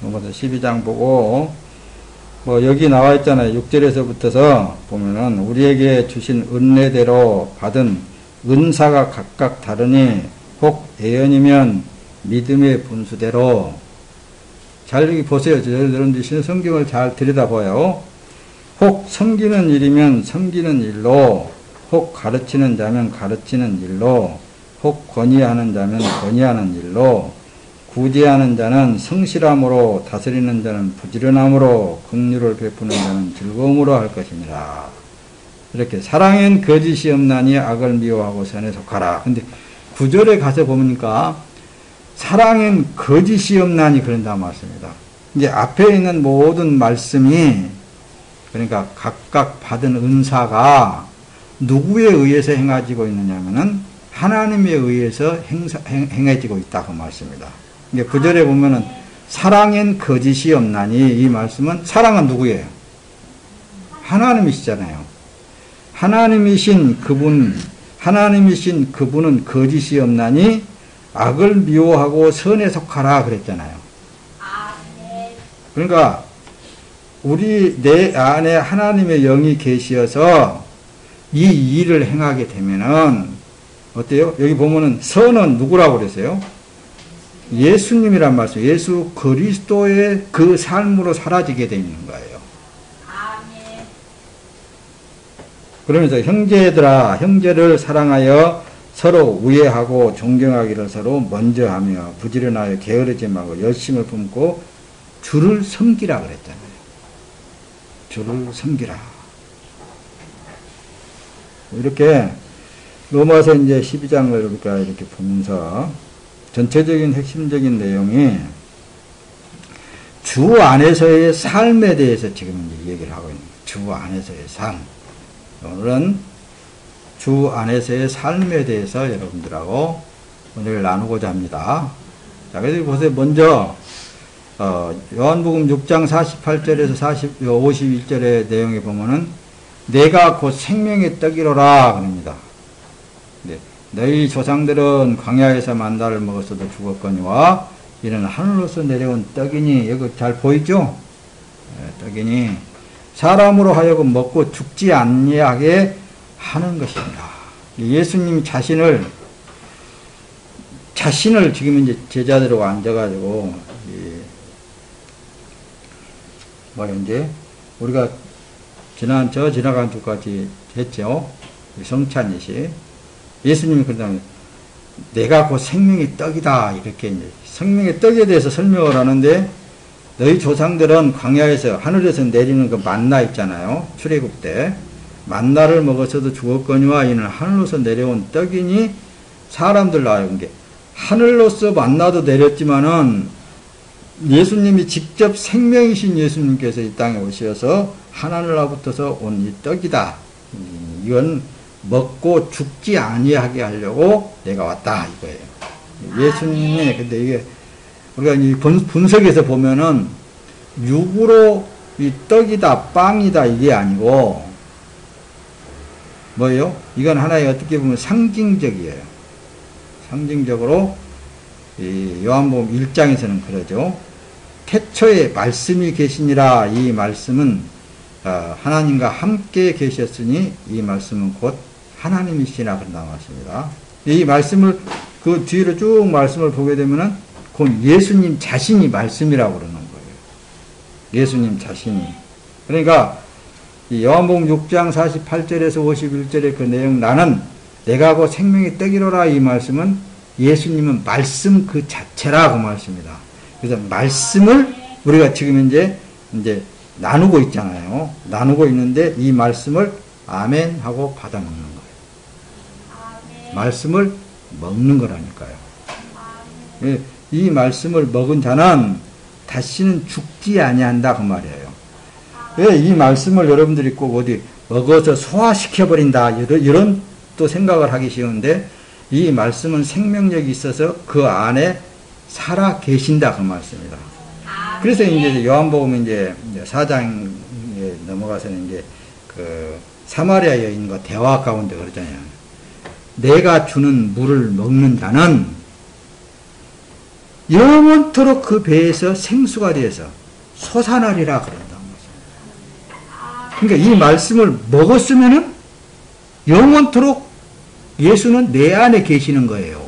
로마서 12장 보고, 뭐, 여기 나와 있잖아요. 6절에서부터서 보면은, 우리에게 주신 은혜대로 받은 은사가 각각 다르니, 혹 예언이면 믿음의 분수대로, 잘 여기 보세요. 여러분들 성경을 잘 들여다봐요. 혹 섬기는 일이면 섬기는 일로, 혹 가르치는 자면 가르치는 일로, 혹 권위하는 자면 권위하는 일로, 구제하는 자는 성실함으로, 다스리는 자는 부지런함으로, 긍휼을 베푸는 자는 즐거움으로 할 것이니라. 이렇게 사랑엔 거짓이 없나니 악을 미워하고 선에 속하라. 근데 9절에 가서 보니까 사랑엔 거짓이 없나니 그런다 말씀입니다. 이제 앞에 있는 모든 말씀이, 그러니까 각각 받은 은사가 누구에 의해서 행해지고 있느냐면은 하나님에 의해서 행해지고 있다 그 말씀입니다. 이제 9절에 보면은 사랑엔 거짓이 없나니, 이 말씀은 사랑은 누구예요? 하나님이시잖아요. 하나님이신 그분은 거짓이 없나니 악을 미워하고 선에 속하라 그랬잖아요. 그러니까 내 안에 하나님의 영이 계시어서 이 일을 행하게 되면은 어때요? 여기 보면은 선은 누구라고 그랬어요? 예수님이란 말씀, 예수 그리스도의 그 삶으로 사라지게 되어 있는 거예요. 그러면서 형제를 사랑하여 서로 우애하고 존경하기를 서로 먼저 하며 부지런하여 게으르지 말고 열심을 품고 주를 섬기라 그랬잖아요. 주를 섬기라. 이렇게 로마서 이제 12장을 우리가 이렇게 보면서 전체적인 핵심적인 내용이 주 안에서의 삶에 대해서 지금 이제 얘기를 하고 있는 거예요. 주 안에서의 삶. 오늘은 주 안에서의 삶에 대해서 여러분들하고 오늘 나누고자 합니다. 자, 그래서 보세요. 먼저 요한복음 6장 48절에서 51절의 내용에 보면은 내가 곧 생명의 떡이로라 그럽니다. 네. 너희 조상들은 광야에서 만나를 먹었어도 죽었거니와 이는 하늘로서 내려온 떡이니, 여기 잘 보이죠? 네, 떡이니 사람으로 하여금 먹고 죽지 아니하게 하는 것입니다. 예수님 자신을 지금 이제 제자들하고 앉아가지고 이제 우리가 지나간 주까지 했죠. 성찬이시. 예수님이 그러면 내가 곧 생명의 떡이다 이렇게 이제 생명의 떡에 대해서 설명을 하는데, 너희 조상들은 광야에서 하늘에서 내리는 그 만나 있잖아요. 출애굽 때 만나를 먹어서도 죽었거니와 이는 하늘로서 내려온 떡이니 사람들로 하여금 게 하늘로서 만나도 내렸지만은 예수님이 직접 생명이신 예수님께서 이 땅에 오셔서 하늘로부터서 온 이 떡이다. 이건 먹고 죽지 아니하게 하려고 내가 왔다 이거예요. 예수님이 근데 이게 우리가 이 분석에서 보면은 육으로 이 떡이다 빵이다 이게 아니고 뭐예요? 이건 하나의 어떻게 보면 상징적이에요. 상징적으로 이 요한복음 1장에서는 그러죠. 태초에 말씀이 계시니라. 이 말씀은 하나님과 함께 계셨으니 이 말씀은 곧 하나님이시나 그런다 말씀입니다. 이 말씀을 그 뒤로 쭉 말씀을 보게 되면은 곧 예수님 자신이 말씀이라고 그러는 거예요. 예수님 자신이. 그러니까 이 요한복음 6장 48절에서 51절의 그 내용, 나는 내가 곧 생명의 떡이로라, 이 말씀은 예수님은 말씀 그 자체라 그 말씀입니다. 그래서 말씀을 우리가 지금 이제 나누고 있잖아요. 나누고 있는데 이 말씀을 아멘 하고 받아 먹는 거예요. 말씀을 먹는 거라니까요. 이 말씀을 먹은 자는 다시는 죽지 아니한다 그 말이에요. 왜 이 말씀을 여러분들이 꼭 어디 먹어서 소화시켜버린다 이런 또 생각을 하기 쉬운데, 이 말씀은 생명력이 있어서 그 안에 살아 계신다 그 말씀입니다. 그래서 이제 요한복음 이제 4장에 넘어가서는 이제 그 사마리아 여인과 대화 가운데 그러잖아요. 내가 주는 물을 먹는 자는 영원토록 그 배에서 생수가 되어서 솟아나리라 그런단 말이에요. 그러니까 이 말씀을 먹었으면은 영원토록 예수는 내 안에 계시는 거예요.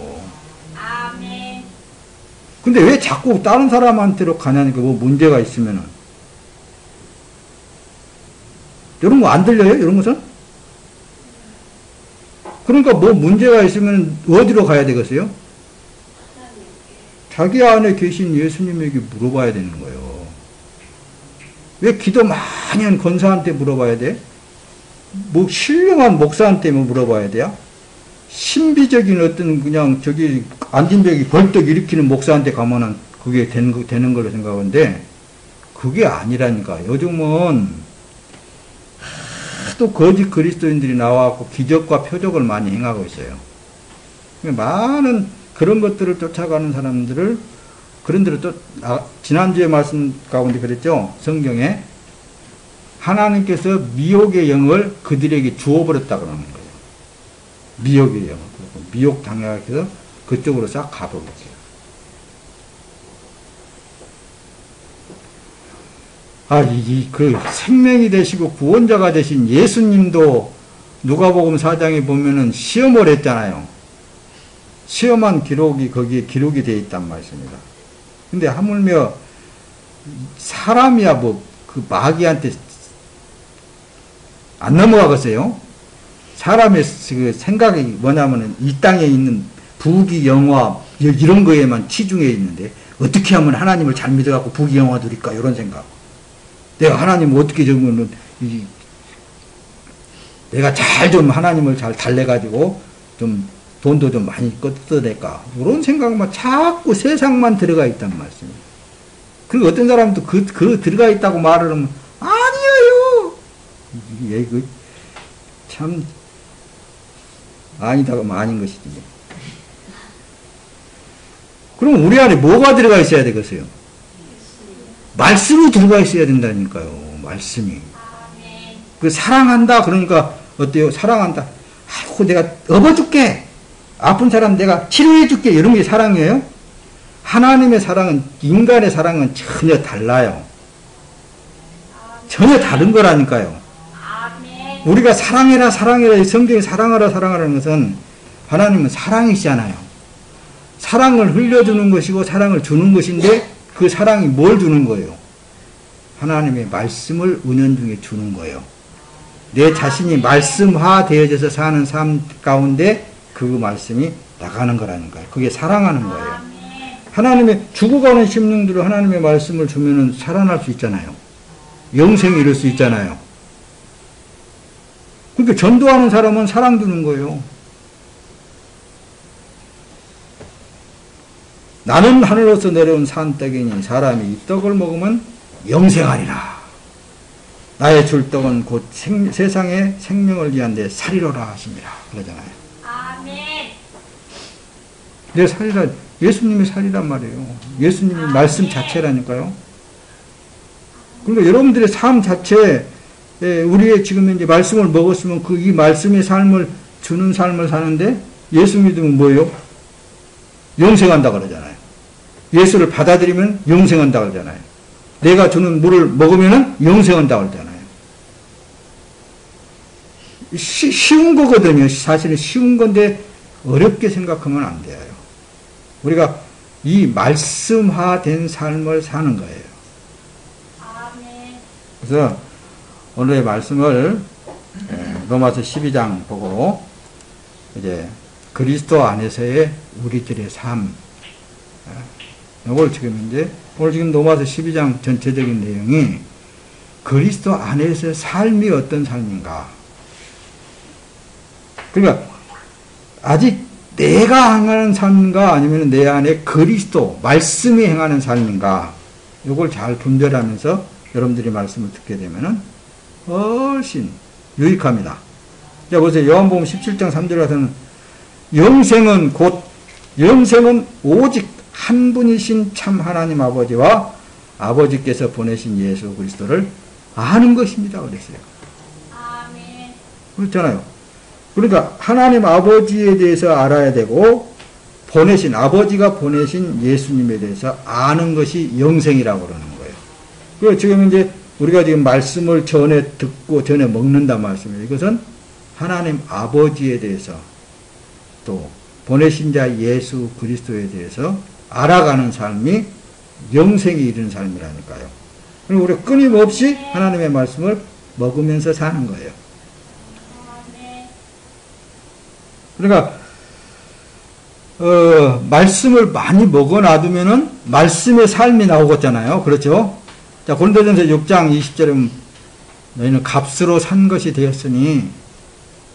아멘. 근데 왜 자꾸 다른 사람한테로 가냐니까 뭐 문제가 있으면은. 이런 거 안 들려요? 이런 것은? 그러니까 뭐 문제가 있으면 어디로 가야 되겠어요? 자기 안에 계신 예수님에게 물어봐야 되는 거예요. 왜 기도 많이 한 권사한테 물어봐야 돼? 뭐 신령한 목사한테 뭐 물어봐야 돼요? 신비적인 어떤 그냥 저기 안진벽이 벌떡 일으키는 목사한테 가면은 그게 되는 걸로 생각하는데 그게 아니라니까. 요즘은 또 거짓 그리스도인들이 나와갖고 기적과 표적을 많이 행하고 있어요. 많은 그런 것들을 쫓아가는 사람들을 그런대로 또 지난주에 말씀 가운데 그랬죠. 성경에 하나님께서 미혹의 영을 그들에게 주어버렸다 그러는 거예요. 미혹의 영. 미혹 당해서 그쪽으로 싹 가버렸어요. 그 생명이 되시고 구원자가 되신 예수님도 누가복음 4장에 보면은 시험을 했잖아요. 시험한 기록이 거기에 기록이 되어 있단 말씀입니다. 근데 하물며 사람이야 뭐 그 마귀한테 안 넘어가겠어요? 사람의 그 생각이 뭐냐면은 이 땅에 있는 부귀 영화 이런 거에만 치중해 있는데 어떻게 하면 하나님을 잘 믿어갖고 부귀 영화 누릴까 이런 생각. 내가 하나님을 어떻게 정면은 내가 잘 좀 하나님을 잘 달래가지고 좀 돈도 좀 많이 걷어낼까 이런 생각만 자꾸 세상만 들어가 있단 말씀이에요. 그리고 어떤 사람도 그 들어가 있다고 말을 하면 아니에요. 이게 참 아니다 그러면 아닌 것이지. 그럼 우리 안에 뭐가 들어가 있어야 되겠어요? 말씀이 들어가 있어야 된다니까요. 말씀이. 그 사랑한다 그러니까 어때요? 사랑한다. 아이고 내가 업어줄게. 아픈 사람 내가 치료해줄게. 이런 게 사랑이에요? 하나님의 사랑은 인간의 사랑은 전혀 달라요. 전혀 다른 거라니까요. 우리가 사랑해라 사랑해라 성경에 사랑하라 사랑하라는 것은 하나님은 사랑이시잖아요. 사랑을 흘려주는 것이고 사랑을 주는 것인데 그 사랑이 뭘 주는 거예요? 하나님의 말씀을 은연중에 주는 거예요. 내 자신이 말씀화 되어져서 사는 삶 가운데 그 말씀이 나가는 거라니까요. 그게 사랑하는 거예요. 하나님의 죽어가는 심령들을 하나님의 말씀을 주면은 살아날 수 있잖아요. 영생이 이룰 수 있잖아요. 그러니까 전도하는 사람은 사랑 주는 거예요. 나는 하늘로서 내려온 산떡이니 사람이 이 떡을 먹으면 영생하리라. 나의 줄 떡은 곧 세상의 생명을 위한 내 살이로라 하십니다. 그러잖아요. 아멘. 내 살이라 예수님의 살이란 말이에요. 예수님의 말씀 자체라니까요. 그러니까 여러분들의 삶 자체 우리의 지금 이제 말씀을 먹었으면 그 이 말씀의 삶을 주는 삶을 사는데 예수 믿으면 뭐예요? 영생한다 그러잖아요. 예수를 받아들이면 영생한다 그러잖아요. 내가 주는 물을 먹으면 영생한다 그러잖아요. 쉬운 거거든요. 사실은 쉬운 건데 어렵게 생각하면 안 돼요. 우리가 이 말씀화된 삶을 사는 거예요. 그래서 오늘의 말씀을 로마서 12장 보고 이제 그리스도 안에서의 우리들의 삶 이걸 지금 이제 오늘 지금 로마서 12장 전체적인 내용이 그리스도 안에서 삶이 어떤 삶인가. 그러니까 아직 내가 행하는 삶인가 아니면 내 안에 그리스도 말씀이 행하는 삶인가 이걸 잘 분별하면서 여러분들이 말씀을 듣게 되면은 훨씬 유익합니다. 자 보세요. 요한복음 17장 3절에 가서는 영생은 오직 한 분이신 참 하나님 아버지와 아버지께서 보내신 예수 그리스도를 아는 것입니다. 그랬어요. 그렇잖아요. 그러니까 하나님 아버지에 대해서 알아야 되고 보내신, 아버지가 보내신 예수님에 대해서 아는 것이 영생이라고 그러는 거예요. 그 지금 이제 우리가 지금 말씀을 전에 듣고 전에 먹는다 말씀이에요. 이것은 하나님 아버지에 대해서 또 보내신 자 예수 그리스도에 대해서 알아가는 삶이 영생이 이르는 삶이라니까요. 그리고 우리가 끊임없이 하나님의 말씀을 먹으면서 사는 거예요. 그러니까 말씀을 많이 먹어놔두면은 말씀의 삶이 나오겠잖아요. 그렇죠? 자, 고린도전서 6장 20절에 너희는 값으로 산 것이 되었으니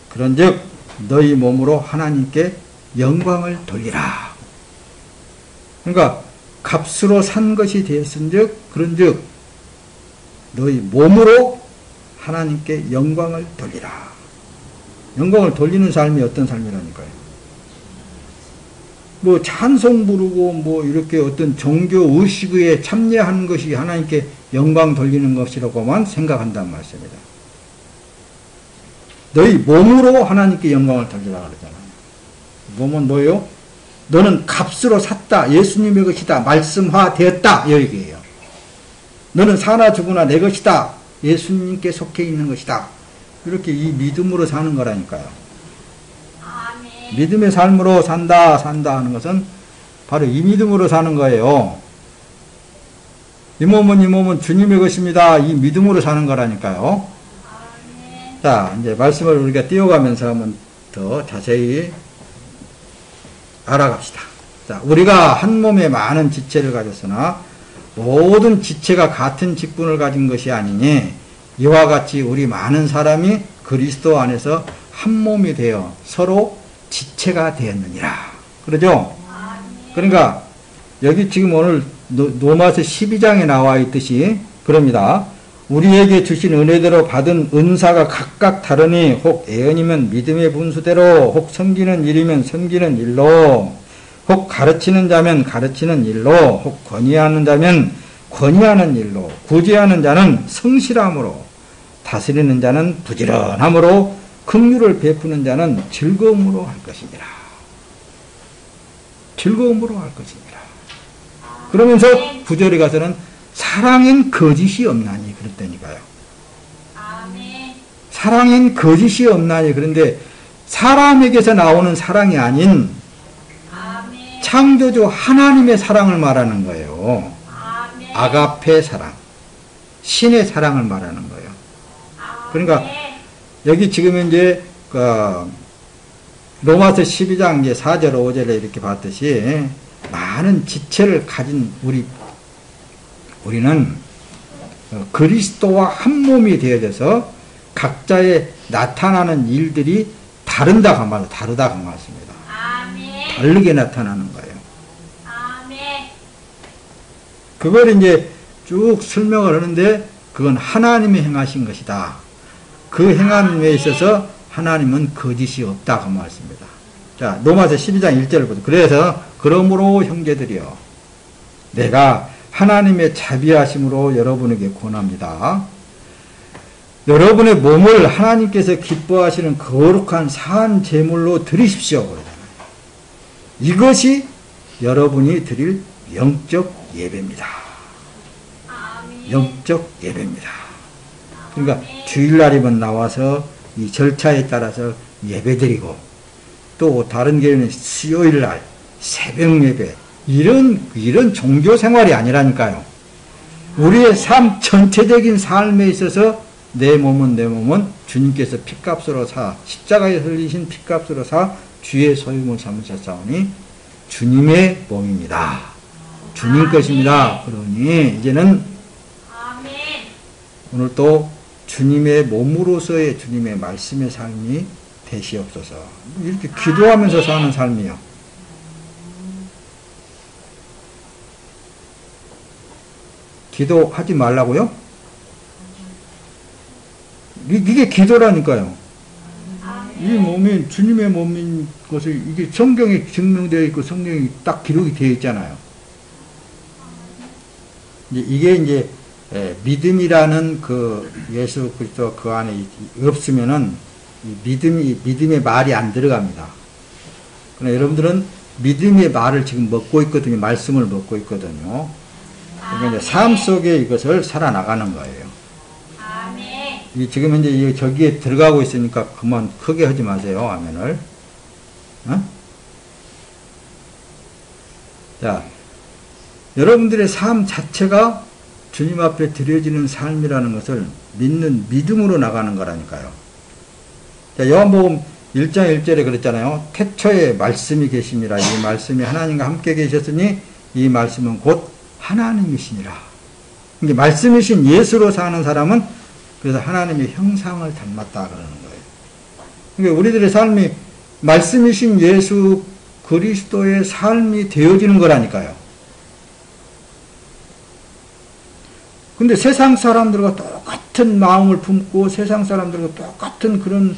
그런즉 너희 몸으로 하나님께 영광을 돌리라. 그러니까 값으로 산 것이 되었은즉 그런즉 너희 몸으로 하나님께 영광을 돌리라. 영광을 돌리는 삶이 어떤 삶이라니까요. 뭐 찬송 부르고 뭐 이렇게 어떤 종교 의식에 참여하는 것이 하나님께 영광 돌리는 것이라고만 생각한다는 말씀입니다. 너희 몸으로 하나님께 영광을 돌리라 그러잖아요. 몸은 뭐예요? 너는 값으로 샀다. 예수님의 것이다. 말씀화되었다. 이 얘기예요. 너는 사나 죽으나 내 것이다. 예수님께 속해 있는 것이다. 이렇게 이 믿음으로 사는 거라니까요. 아멘. 믿음의 삶으로 산다 하는 것은 바로 이 믿음으로 사는 거예요. 이 몸은 주님의 것입니다. 이 믿음으로 사는 거라니까요. 아멘. 자, 이제 말씀을 우리가 띄워가면서 한번 더 자세히 알아갑시다. 자, 우리가 한 몸에 많은 지체를 가졌으나 모든 지체가 같은 직분을 가진 것이 아니니 이와 같이 우리 많은 사람이 그리스도 안에서 한 몸이 되어 서로 지체가 되었느니라. 그러죠? 그러니까 여기 지금 오늘 로마서 12장에 나와 있듯이 그럽니다. 우리에게 주신 은혜대로 받은 은사가 각각 다르니 혹 예언이면 믿음의 분수대로 혹 섬기는 일이면 섬기는 일로 혹 가르치는 자면 가르치는 일로 혹 권위하는 자면 권위하는 일로 구제하는 자는 성실함으로 다스리는 자는 부지런함으로 긍휼을 베푸는 자는 즐거움으로 할 것이니라. 즐거움으로 할 것이니라. 그러면서 9절에 가서는 사랑엔 거짓이 없나니 그랬다니까요. 아멘. 사랑엔 거짓이 없나니. 그런데 사람에게서 나오는 사랑이 아닌 아멘. 창조주 하나님의 사랑을 말하는 거예요. 아멘. 아가페 사랑, 신의 사랑을 말하는 거예요. 그러니까 여기 지금 이제 로마서 12장 이제 4절 5절에 이렇게 봤듯이 많은 지체를 가진 우리는 그리스도와 한 몸이 되어져서 각자의 나타나는 일들이 다르다고 말씀입니다. 아멘. 다르게 나타나는 거예요. 아멘. 그걸 이제 쭉 설명을 하는데 그건 하나님이 행하신 것이다. 그 행함에 있어서 하나님은 거짓이 없다고 말씀입니다. 자, 로마서 12장 1절을 보세요. 그래서 그러므로 형제들이여 내가 하나님의 자비하심으로 여러분에게 권합니다. 여러분의 몸을 하나님께서 기뻐하시는 거룩한 산 제물로 드리십시오. 그러잖아요. 이것이 여러분이 드릴 영적 예배입니다. 아멘. 영적 예배입니다. 그러니까 주일날이면 나와서 이 절차에 따라서 예배드리고 또 다른 교회는 수요일날 새벽 예배 이런 종교 생활이 아니라니까요. 우리의 삶 전체적인 삶에 있어서 내 몸은 주님께서 핏값으로 사 십자가에 흘리신 핏값으로 사 주의 소유물 삼으셨사오니 주님의 몸입니다. 주님 것입니다. 그러니 이제는 아멘. 오늘 또 주님의 몸으로서의 주님의 말씀의 삶이 되시옵소서. 이렇게 기도하면서 사는 삶이요. 기도하지 말라고요? 이게 기도라니까요. 이 몸이 주님의 몸인 것을 이게 성경에 증명되어 있고 성경이 딱 기록이 되어 있잖아요. 이게 이제 믿음이라는 그 예수 그리스도 그 안에 없으면은 이 믿음의 말이 안 들어갑니다. 그러나 여러분들은 믿음의 말을 지금 먹고 있거든요. 말씀을 먹고 있거든요. 그러니까 이제 삶 속에 이것을 살아나가는 거예요. 아멘. 이 지금 현재 저기에 들어가고 있으니까 그만 크게 하지 마세요. 아멘을. 어? 자, 여러분들의 삶 자체가 주님 앞에 드려지는 삶이라는 것을 믿는 믿음으로 나가는 거라니까요. 자, 요한복음 1장 1절에 그랬잖아요. 태초에 말씀이 계심이라. 이 말씀이 하나님과 함께 계셨으니 이 말씀은 곧 하나님이시니라. 이게 말씀이신 예수로 사는 사람은 그래서 하나님의 형상을 닮았다 그러는 거예요. 그러니까 우리들의 삶이 말씀이신 예수 그리스도의 삶이 되어지는 거라니까요. 근데 세상 사람들과 똑같은 마음을 품고 세상 사람들과 똑같은 그런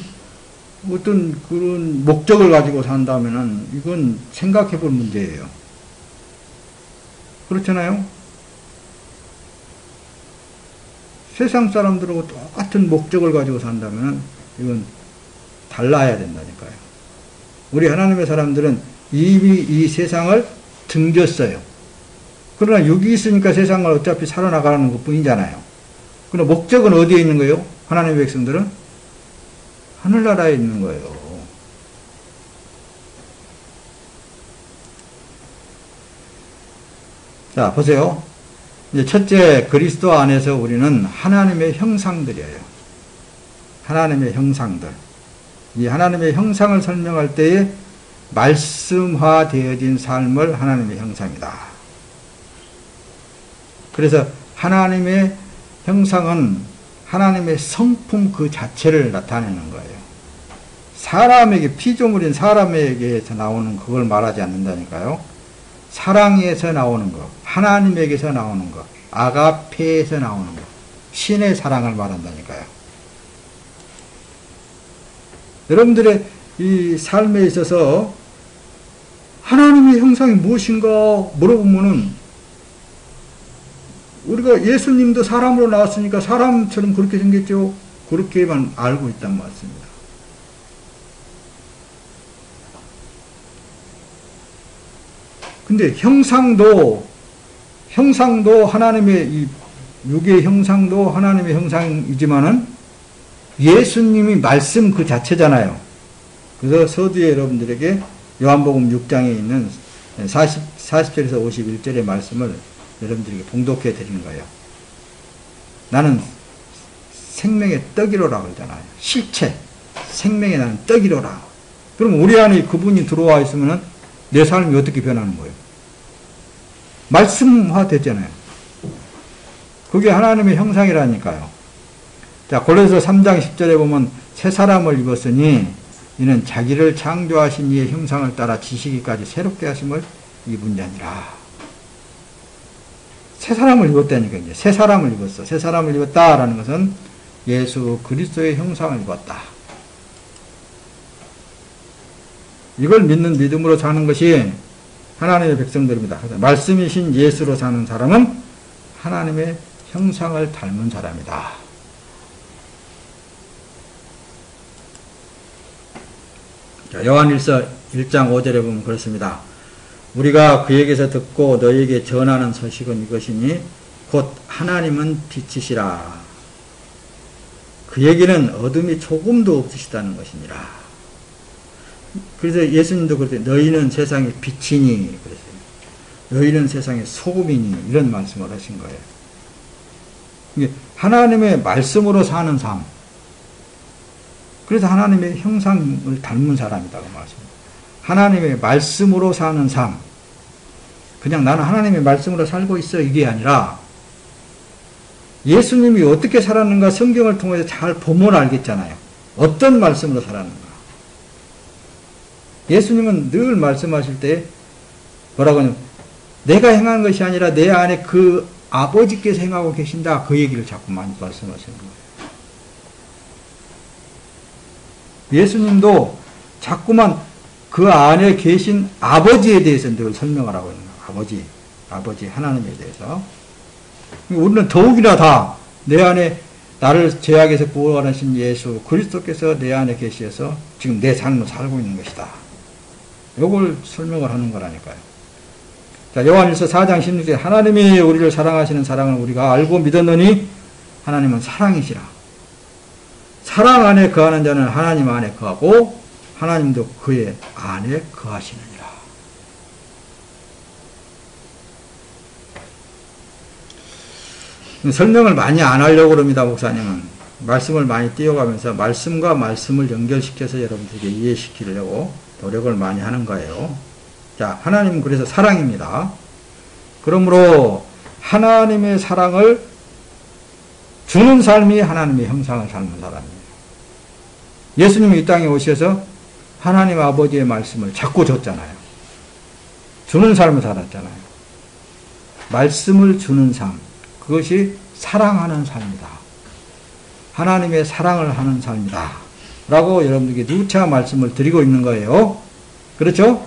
어떤 그런 목적을 가지고 산다면은 이건 생각해 볼 문제예요. 그렇잖아요? 세상 사람들하고 똑같은 목적을 가지고 산다면 이건 달라야 된다니까요. 우리 하나님의 사람들은 이미 이 세상을 등졌어요. 그러나 여기 있으니까 세상을 어차피 살아나가는 것 뿐이잖아요. 그럼 목적은 어디에 있는 거예요? 하나님의 백성들은 하늘나라에 있는 거예요. 자, 보세요. 이제 첫째, 그리스도 안에서 우리는 하나님의 형상들이에요. 하나님의 형상들. 이 하나님의 형상을 설명할 때에 말씀화되어진 삶을 하나님의 형상이다. 그래서 하나님의 형상은 하나님의 성품 그 자체를 나타내는 거예요. 사람에게, 피조물인 사람에게서 나오는 그걸 말하지 않는다니까요. 사랑에서 나오는 것, 하나님에게서 나오는 것, 아가페에서 나오는 것, 신의 사랑을 말한다니까요. 여러분들의 이 삶에 있어서 하나님의 형상이 무엇인가 물어보면은 우리가 예수님도 사람으로 나왔으니까 사람처럼 그렇게 생겼죠. 그렇게만 알고 있단 말씀입니다. 근데 형상도 하나님의 이 육의 형상도 하나님의 형상이지만은 예수님이 말씀 그 자체잖아요. 그래서 서두에 여러분들에게 요한복음 6장에 있는 40절에서 51절의 말씀을 여러분들에게 봉독해 드리는 거예요. 나는 생명의 떡이로라 그러잖아요. 실체, 생명의 나는 떡이로라. 그럼 우리 안에 그분이 들어와 있으면 내 삶이 어떻게 변하는 거예요? 말씀화 됐잖아요. 그게 하나님의 형상이라니까요. 자, 골로새서 3장 10절에 보면 새 사람을 입었으니 이는 자기를 창조하신 이의 형상을 따라 지시기까지 새롭게 하심을 입은 자니라. 새 사람을 입었다니까, 이제. 새 사람을 입었어. 새 사람을 입었다라는 것은 예수 그리스도의 형상을 입었다. 이걸 믿는 믿음으로 사는 것이 하나님의 백성들입니다. 말씀이신 예수로 사는 사람은 하나님의 형상을 닮은 사람이다. 자, 요한일서 1장 5절에 보면 그렇습니다. 우리가 그에게서 듣고 너희에게 전하는 소식은 이것이니 곧 하나님은 빛이시라. 그에게는 어둠이 조금도 없으시다는 것이니라. 그래서 예수님도 그럴 때 너희는 세상의 빛이니 그랬어요. 너희는 세상의 소금이니 이런 말씀을 하신 거예요. 이게 하나님의 말씀으로 사는 삶. 그래서 하나님의 형상을 닮은 사람이다고 말씀합니다. 하나님의 말씀으로 사는 삶. 그냥 나는 하나님의 말씀으로 살고 있어 이게 아니라 예수님이 어떻게 살았는가 성경을 통해서 잘 보면 알겠잖아요. 어떤 말씀으로 살았는가. 예수님은 늘 말씀하실 때 뭐라고 하냐면 내가 행하는 것이 아니라 내 안에 그 아버지께서 행하고 계신다. 그 얘기를 자꾸 많이 말씀하시는 거예요. 예수님도 자꾸만 그 안에 계신 아버지에 대해서 늘 설명을 하고 있는 거예요. 아버지 하나님에 대해서. 우리는 더욱이나 다 내 안에 나를 죄악에서 구원하신 예수 그리스도께서 내 안에 계셔서 지금 내 삶을 살고 있는 것이다. 요걸 설명을 하는 거라니까요. 자, 요한일서 4장 16절에 하나님이 우리를 사랑하시는 사랑을 우리가 알고 믿었느니 하나님은 사랑이시라. 사랑 안에 거하는 자는 하나님 안에 거하고 하나님도 그의 안에 거하시느니라. 설명을 많이 안 하려고 그럽니다, 목사님은. 말씀을 많이 띄워가면서 말씀과 말씀을 연결시켜서 여러분들에게 이해시키려고 노력을 많이 하는 거예요. 자, 하나님은 그래서 사랑입니다. 그러므로 하나님의 사랑을 주는 삶이 하나님의 형상을 삶는 사람입니다. 예수님이 이 땅에 오셔서 하나님 아버지의 말씀을 자꾸 줬잖아요. 주는 삶을 살았잖아요. 말씀을 주는 삶, 그것이 사랑하는 삶이다. 하나님의 사랑을 하는 삶이다. 라고 여러분들에게 누차 말씀을 드리고 있는 거예요. 그렇죠?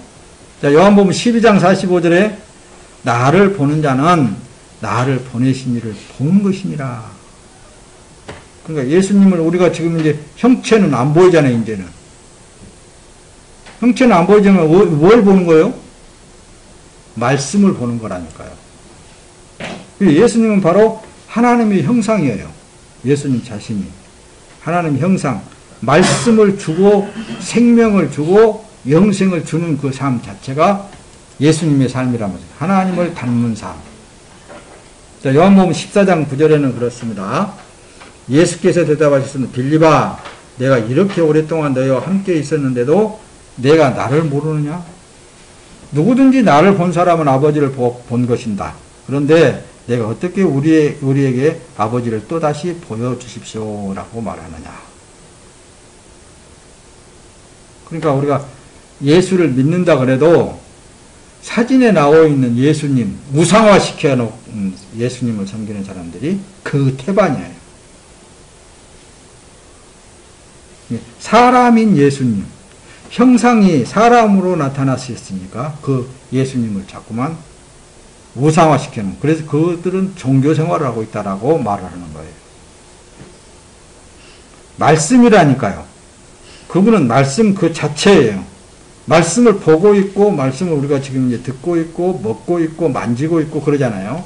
자, 요한복음 12장 45절에 나를 보는 자는 나를 보내신 이를 보는 것이니라. 그러니까 예수님을 우리가 지금 이제 형체는 안 보이잖아요, 이제는. 형체는 안 보이지만 뭘 보는 거예요? 말씀을 보는 거라니까요. 예수님은 바로 하나님의 형상이에요. 예수님 자신이. 하나님의 형상. 말씀을 주고 생명을 주고 영생을 주는 그 삶 자체가 예수님의 삶이라면서 하나님을 닮은 삶. 자, 요한복음 14장 9절에는 그렇습니다. 예수께서 대답하셨습니다. 빌립아, 내가 이렇게 오랫동안 너희와 함께 있었는데도 내가 나를 모르느냐? 누구든지 나를 본 사람은 아버지를 본 것인다. 그런데 내가 어떻게 우리에게 아버지를 또다시 보여주십시오 라고 말하느냐. 그러니까 우리가 예수를 믿는다 그래도 사진에 나와 있는 예수님, 우상화시켜 놓은 예수님을 섬기는 사람들이 그 태반이에요. 사람인 예수님, 형상이 사람으로 나타났으니까 그 예수님을 자꾸만 우상화시켜 놓은, 그래서 그들은 종교 생활을 하고 있다라고 말을 하는 거예요. 말씀이라니까요. 그분은 말씀 그 자체예요. 말씀을 보고 있고, 말씀을 우리가 지금 이제 듣고 있고, 먹고 있고, 만지고 있고, 그러잖아요.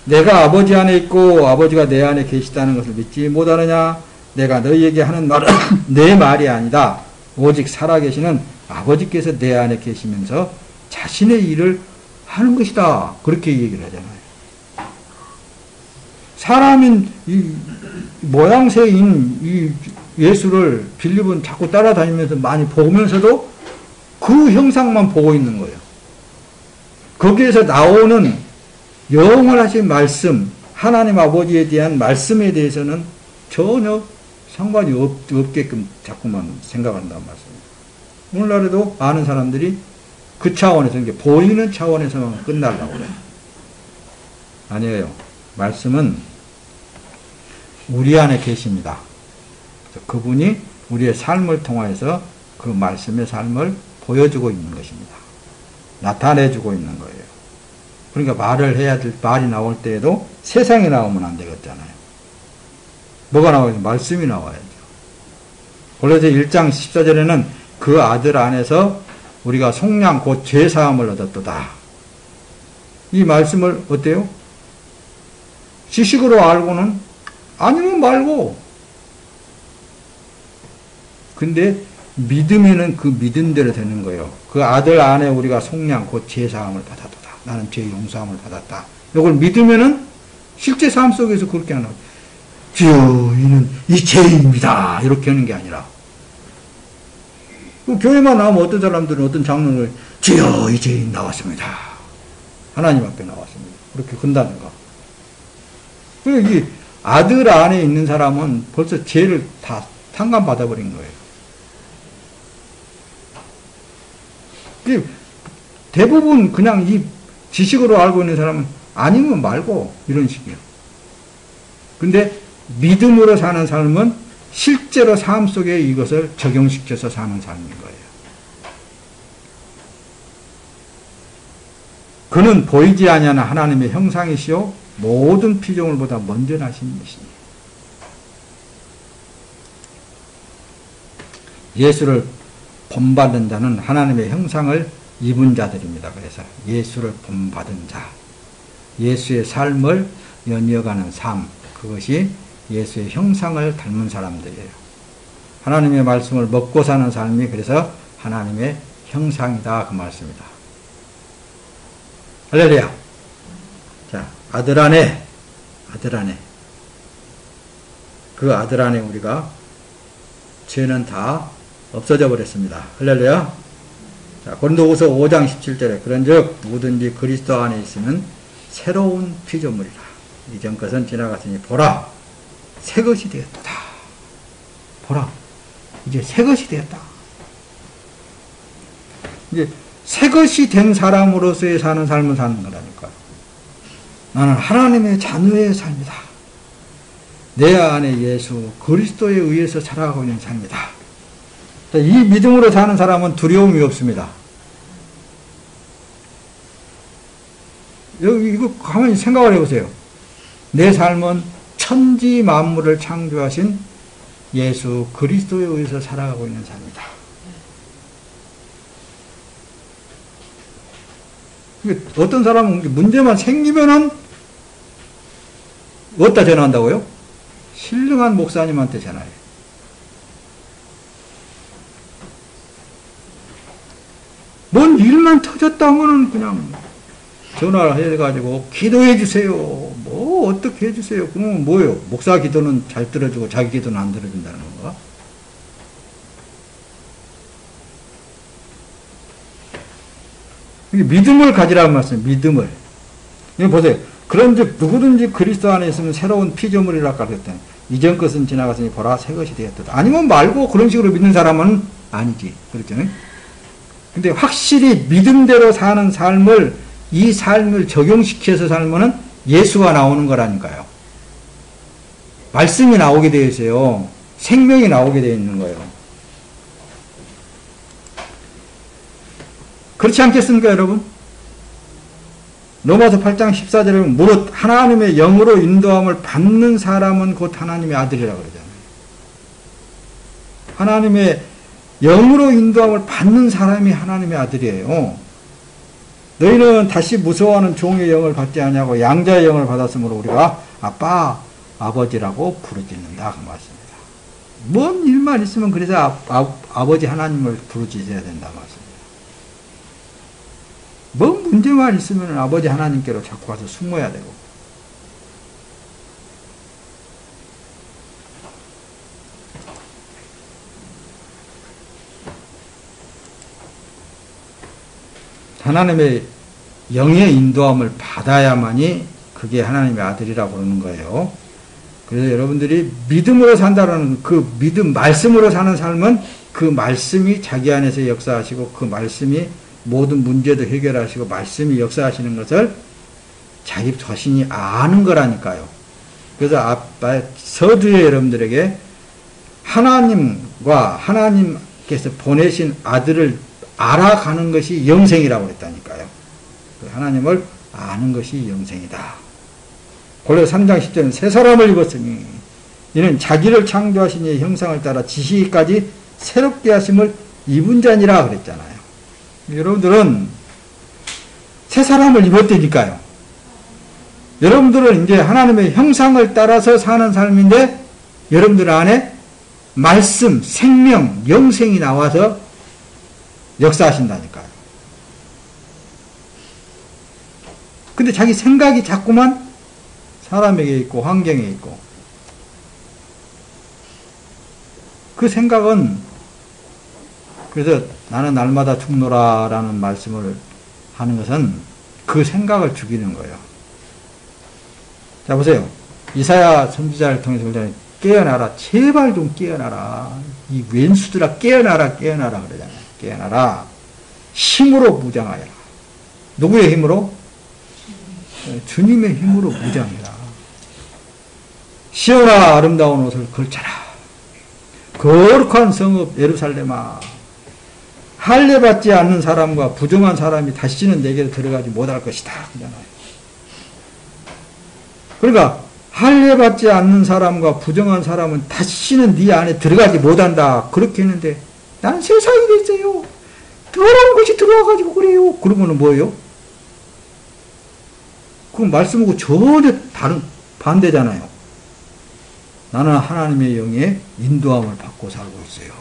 내가 아버지 안에 있고, 아버지가 내 안에 계시다는 것을 믿지 못하느냐? 내가 너희에게 하는 말은 내 말이 아니다. 오직 살아계시는 아버지께서 내 안에 계시면서 자신의 일을 하는 것이다. 그렇게 얘기를 하잖아요. 사람인, 이 모양새인 이 예수를 빌립은 자꾸 따라다니면서 많이 보면서도 그 형상만 보고 있는 거예요. 거기에서 나오는 영원하신 말씀, 하나님 아버지에 대한 말씀에 대해서는 전혀 상관이 없게끔 자꾸만 생각한다는 말씀입니다. 오늘날에도 많은 사람들이 그 차원에서, 이게 보이는 차원에서만 끝나려고 그래요. 아니에요. 말씀은 우리 안에 계십니다. 그분이 우리의 삶을 통해서 그 말씀의 삶을 보여주고 있는 것입니다. 나타내주고 있는 거예요. 그러니까 말을 해야 될, 말이 나올 때에도 세상에 나오면 안 되겠잖아요. 뭐가 나와야죠? 말씀이 나와야죠. 골로새 1장 14절에는 그 아들 안에서 우리가 속량 곧 죄사함을 얻었도다. 이 말씀을 어때요? 지식으로 알고는 아니면 말고. 근데 믿으면은 그 믿은 대로 되는 거예요. 그 아들 안에 우리가 속량 곧 죄사함을 받았도다. 나는 죄 용서함을 받았다. 이걸 믿으면은 실제 삶 속에서 그렇게 하는 거예요. 주여, 이는 이 죄입니다. 이렇게 하는 게 아니라. 교회만 나오면 어떤 사람들은 어떤 장로를 주여, 이 죄인 나왔습니다. 하나님 앞에 나왔습니다. 그렇게 건다는 거. 이 아들 안에 있는 사람은 벌써 죄를 다 탕감받아버린 거예요. 대부분 그냥 이 지식으로 알고 있는 사람은 아니면 말고 이런 식이에요. 근데 믿음으로 사는 삶은 실제로 삶 속에 이것을 적용시켜서 사는 삶인 거예요. 그는 보이지 아니하는 하나님의 형상이시요 모든 피조물보다 먼저 나신 이시니. 예수를 본받는 자는 하나님의 형상을 입은 자들입니다. 그래서 예수를 본받은 자, 예수의 삶을 연이어가는 삶, 그것이 예수의 형상을 닮은 사람들이에요. 하나님의 말씀을 먹고 사는 삶이 그래서 하나님의 형상이다, 그 말씀이다. 할렐루야. 자, 아들 안에 그 아들 안에 우리가 죄는 다 없어져 버렸습니다. 할렐루야. 자, 고린도후서 5장 17절에 그런즉 누구든지 그리스도 안에 있으면 새로운 피조물이라. 이전 것은 지나갔으니 보라 새 것이 되었다. 보라 이제 새 것이 되었다. 이제 새 것이 된 사람으로서의 사는 삶을 사는 거라니까요. 나는 하나님의 자녀의 삶이다. 내 안에 예수 그리스도에 의해서 살아가고 있는 삶이다. 이 믿음으로 사는 사람은 두려움이 없습니다. 여기 이거 가만히 생각을 해보세요. 내 삶은 천지 만물을 창조하신 예수 그리스도에 의해서 살아가고 있는 삶이다. 어떤 사람은 문제만 생기면은 어디다 전화한다고요? 신령한 목사님한테 전화해요. 뭔 일만 터졌다 하면은 그냥 전화를 해가지고 기도해 주세요. 뭐 어떻게 해주세요. 그러면 뭐예요? 목사 기도는 잘 들어주고 자기 기도는 안 들어준다는 건가? 믿음을 가지라는 말씀. 믿음을. 이거 보세요. 그런즉 누구든지 그리스도 안에 있으면 새로운 피조물이라 그랬더니 이전 것은 지나갔으니 보라 새 것이 되었다. 아니면 말고 그런 식으로 믿는 사람은 아니지. 그렇잖아요. 근데 확실히 믿음대로 사는 삶을 이 삶을 적용시켜서 살면은 예수가 나오는 거라니까요. 말씀이 나오게 되어 있어요. 생명이 나오게 되어 있는 거예요. 그렇지 않겠습니까, 여러분? 로마서 8장 14절에 보면 무릇 하나님의 영으로 인도함을 받는 사람은 곧 하나님의 아들이라고 그러잖아요. 하나님의 영으로 인도함을 받는 사람이 하나님의 아들이에요. 너희는 다시 무서워하는 종의 영을 받지 아니하고 양자의 영을 받았으므로 우리가 아빠, 아버지라고 부르짖는다. 그 말씀입니다. 뭔 일만 있으면 그래서 아버지 하나님을 부르짖어야 된다. 말씀입니다. 뭔 문제만 있으면 아버지 하나님께로 자꾸 가서 숨어야 되고. 하나님의 영의 인도함을 받아야만이 그게 하나님의 아들이라고 그러는 거예요. 그래서 여러분들이 믿음으로 산다는 그 믿음, 말씀으로 사는 삶은 그 말씀이 자기 안에서 역사하시고 그 말씀이 모든 문제도 해결하시고 말씀이 역사하시는 것을 자기 자신이 아는 거라니까요. 그래서 서두에 여러분들에게 하나님과 하나님께서 보내신 아들을 알아가는 것이 영생이라고 했다니까요. 하나님을 아는 것이 영생이다. 골로새 3장 10절은 새 사람을 입었으니 이는 자기를 창조하신 이의 형상을 따라 지시기까지 새롭게 하심을 입은 자니라 그랬잖아요. 여러분들은 새 사람을 입었다니까요. 여러분들은 이제 하나님의 형상을 따라서 사는 삶인데 여러분들 안에 말씀, 생명, 영생이 나와서 역사하신다니까요. 근데 자기 생각이 자꾸만 사람에게 있고 환경에 있고 그 생각은 그래서 나는 날마다 죽노라 라는 말씀을 하는 것은 그 생각을 죽이는 거예요. 자 보세요. 이사야 선지자를 통해서 그러잖아요. 깨어나라. 제발 좀 깨어나라. 이 왼수들아 깨어나라 깨어나라 그러잖아요. 깨어나라. 힘으로 무장하여라. 누구의 힘으로? 주님의 힘으로 무장해라. 시온아 아름다운 옷을 걸쳐라. 거룩한 성읍 예루살렘아 할례받지 않는 사람과 부정한 사람이 다시는 내게로 들어가지 못할 것이다. 그러잖아요. 그러니까 할례받지 않는 사람과 부정한 사람은 다시는 네 안에 들어가지 못한다. 그렇게 했는데 나는 세상이 됐어요. 더러운 것이 들어와가지고 그래요. 그러면은 뭐예요? 그 말씀하고 전혀 다른, 반대잖아요. 나는 하나님의 영의 인도함을 받고 살고 있어요.